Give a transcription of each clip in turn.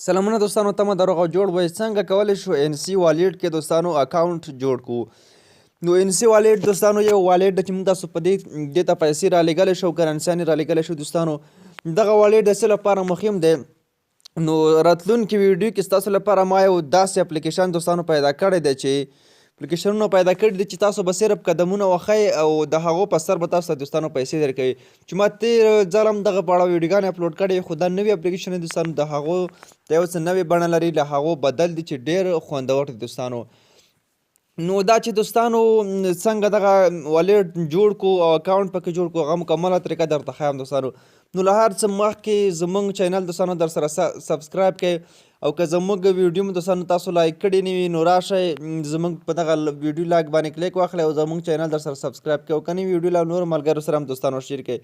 سلامونه دوستانو تمه د روغ او جوړ وای څنګه کولی شو ان سی والیټ کې دوستانو اکاونټ جوړ کړو. نو ان سی والیټ دوستانو یو والیټ د چې موږ تاسو په دې ته پیسې رالیږلی شو کرنسیانې رالیږلی شو دوستانو. دغه والیټ د څه لپاره مهم دی؟ نو راتلونکي ویډیو کې ستاسو لپاره ما یو داسې اپلیکیشن دوستانو پیدا کړی دی چې اپلیکیشنونه پیدا کړي دي چې تاسو به صرف قدمونه وښئ او د هغو په سر به تاسو ته دوستانو پیسې درکوي. چې ما تېر ځل هم دغه په اړه ویډیوګانې اپلوډ کړې خو دا نوي اپلیکیشن دی دوستانو، د هغو د یو څه نوې بڼه لري، له هغو بدل دي چې ډېر خوندور دي دوستانو. نو دا چې دوستانو څنګه دغه والیټ جوړ کړو او اکاونټ پکې جوړ کړو هغه مکمله طریقه درته ښیم دوستانو. نو له هر څه مخکې زموږ چینل دوستانو در سره سبسکرایب کړئ او که زموږ ویډیو مو دوستانو تاسو لایک کړي نه وي نو راشئ زموږ په دغه ویډیو لایک باندې کلیک واخلئ او زموږ چینل در سره سبسکرایب کړئ او که نه ویډیو له نورو ملګرو سره هم دوستانو شیر کړئ،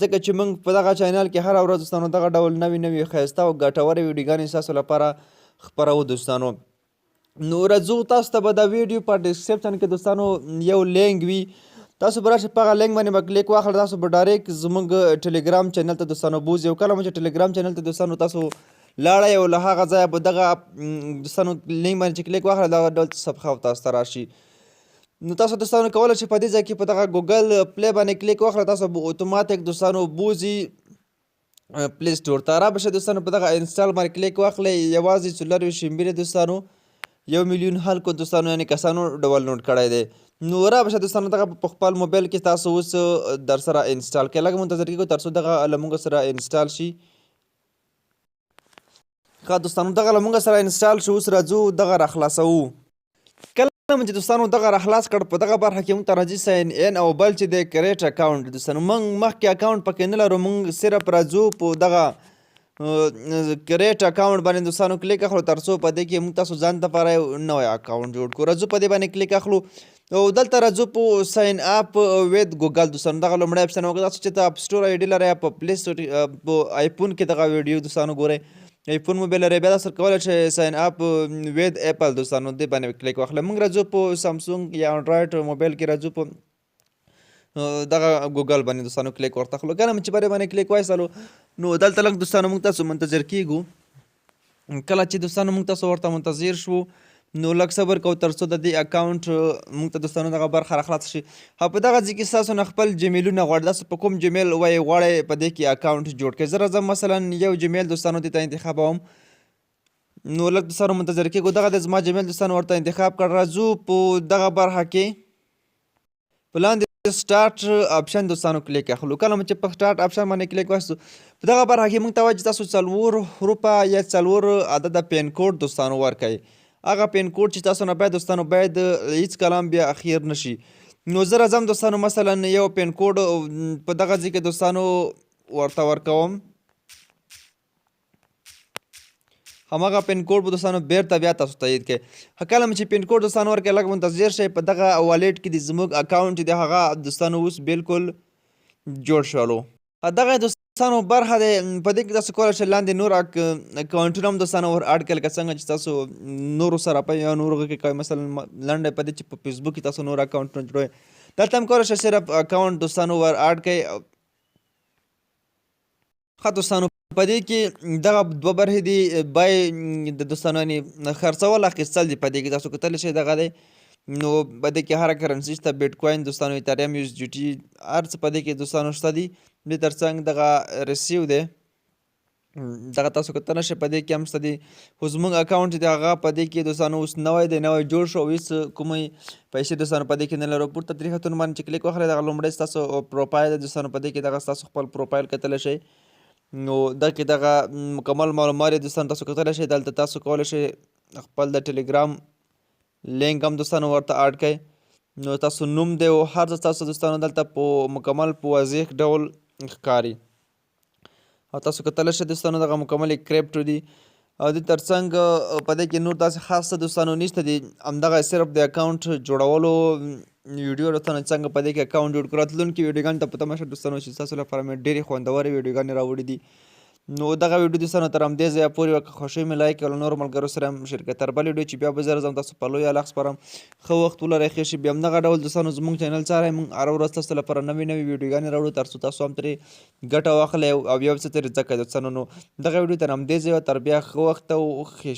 ځکه چې موږ په دغه چینل کې هره ورځ دوستانو دغه ډول نوې ښایسته او ګټورې ویډیوګانې ستاسو لپاره خپروو دوستانو. نو راځو تاسو ته به د ویډیو په ډسکرپشن کې دوستانو یو لینک وي، تاسو به راشئ په هغه لینک باندې به کلیک واخلئ، تاسو به ډایرکټ زموږ ټلیګرام چینل ته دوستانو بوځي. او کله مو چې ټلیګرام چینل ته دوستانو تاسو لاړئ او له هغه ځایه به دغه دوستانو لینک باندې چې کلیک واخلئ دغه ډول صفحه تاسو ته راشي. نو تاسو دوستانو کولی شئ په دې ځای کې په دغه ګوګل پلی باندې کلیک واخلئ، تاسو به اتوماتیک دوستانو بوځي پلی سټور ته. را به شئ دوستانو په دغه انسټال باندې کلیک واخلئ، یوازې 24 شمبې دوستانو 1 میلیون خلکو دوستانو یعنې کسانو ډاونلوډ کړی دی. نو را به شئ دوستانو دغه په خپل موبایل کې تاسو اوس در سره انسټال کړئ، لږ منتظر کېږو تر څو دغه له موږ سره انسټال شي. ښه دوستانو دغه له موږ سره انسټال شو، اوس راځو دغه راخلاصوو. کله مو چې دوستانو دغه راخلاص کړ په دغه برخه کې موږ ته راځي ساین ان او بل چې دی کریټ اکاونټ دوستانو. موږ مخکې اکاونټ پکې نه لرو، موږ صرف راځو په دغه کریټ اکاونټ باندې دوستانو کلیک اخلو تر څو په دې کې موږ تاسو ځان دپاره یو نوی اکاونټ جوړ کړو. راځو په دې باندې کلیک اخلو او دلته راځو په ساین اپ وید ګوګل دوستانو دغه لومړی اپشن وکړو. تاسو چې ته اپ سټور آی ډي لرئ یا په پلی سټور په آیفون کې دغه ویډیو دوستانو ګورئ، آیفون موبایل لرئ بیا تاسو کولی شئ ساین اپ وید اپل دوستانو دې باندې کلیک واخلئ. موږ راځو په سامسونګ یا انډرایډ موبایل کې راځو په دغه ګوګل باندې دوستانو کلیک ورته اخلو. کله مو چې پرې باندې کلیک وایستلو نو دلته لږ دوستانو موږ تاسو منتظر کیږو. کله چې دوستانو موږ تاسو ورته منتظر شو نو لږ صبر کوو تر څو د دې اکاونټ موږ ته دوستانو دغه برخه راخلاصه شي. او په دغه ځای کې ستاسو نه خپل جمیلونه غواړي، تاسو په کوم جمیل وایي غواړئ په دې کې اکاونټ جوړ کړئ. زه راځم مثلا یو جمیل دوستانو دې ته انتخابوم. نو لږ دوستانو منتظر کېږو، دغه د زما جمیل دوستانو ورته انتخاب کړ. راځو په دغه برخه کې په لاندې سټارټ اپشن دوستانو کلیک اخلو. کله مو چې په سټارټ اپشن باندې کلیک واخیستو په دغه برخه کې موږ ته وایي چې تاسو 4 حروفه یا 4 عدده پین کوډ دوستانو ورکوئ. هغه پین کوډ چې تاسو نه باید هیڅ کلام بیا اخیر نشي. نو زه راځم دوستانو مثلا یو پین کوډ په دغه ځای کې دوستانو ورته ورکوم. هماغه پین کوډ به دوستانو بیرته بیا تاسو تایید کړئ. کله مو چې پین کوډ دوستانو ورکړئ لږ منتظر شئ، په دغه والیټ کې د زموږ اکاونټ دی هغه دوستانو اوس بالکل جوړ شولو. دغه دوستانو برخه دی، په دې کې تاسو کولی شئ لاندې نور اکاونټونه هم دوستانو ور اډ کړئ، لکه څنګه چې تاسو نورو سره په یا نورو کې کوئ. مثلا لنډه په دې چې په فیسبوک کې تاسو نور اکاونټونه جوړوئ، دلته هم کولی شئ صرف اکاونټ دوستانو ور اډ کړئ. ښه دوستانو په دې کې دغه 2 برخې دي، بای د دوستانو یعنې خرڅول اخیستل دي. په دې کې تاسو کتلی شئ دغه دی. نو په دې کې هره کرنسي شته، بیټ کوین دوستانو، ایتریم، یو اس جي ټي، هر څه په دې کې دوستانو شته دي. دې تر څنګ دغه ریسیو دی، دغه تاسو کتلی شئ په دې کې هم شته دي. خو زموږ اکاونټ دی هغه په دې کې دوستانو اوس نوی دی، نوی جوړ شو، هېڅ کومې پیسې دوستانو په دې کې نه لرو. پورته 3 خطونه باندې چې کلیک واخلئ دغه لومړی ستاسو پروفایل دی دوستانو، په دې کې دغه ستاسو خپل پروفایل کتلی شئ. نو دغه دغه مکمل معلومات دوستانو تاسو کتلی شئ. دلته تاسو کولی شئ خپل د ټلیګرام لینک هم دوستانو ورته اډ کړئ. نو تاسو نوم دی او هر څه تاسو دوستانو دلته په مکمل په واضح ډول ښکاري. او تاسو کتلی شئ دوستانو دغه مکمل کریپټو دي او د تر څنګ په دې کې نور داسې خاص څه دوستانو نشته دي، همدغه صرف د اکاونټ جوړولو ویډیو دوستانو څنګه په دې کې اکاونټ جوړ کړو. راتلونکي ویډیوګانو ته په تمه شه دوستانو چې ستاسو لپاره مې ډېرې خوندورې ویډیوګانې راوړي دي. نو دغه ویډیو دوستانو تر همدې ځایه پورې وکړه، خوښوي مې لایک کړه، نورو ملګرو سره هم شیر کړه. تر بلې ویډیو چې بیا به زه راځم تاسو په لوی الله سپارم. ښه وخت ولرئ، ښه شي. بیا همدغه ډول دوستانو زموږ چینل څارئ، موږ هره ورځ تاسو لپاره نوې نوې ویډیوګانې راوړو تر څو تاسو هم ترې ګټه واخلئ او یو څه ترې زده کړئ دوستانو. نو دغه ویډیو تر همدې ځایه تر بیا ښه وخته او ښې شي.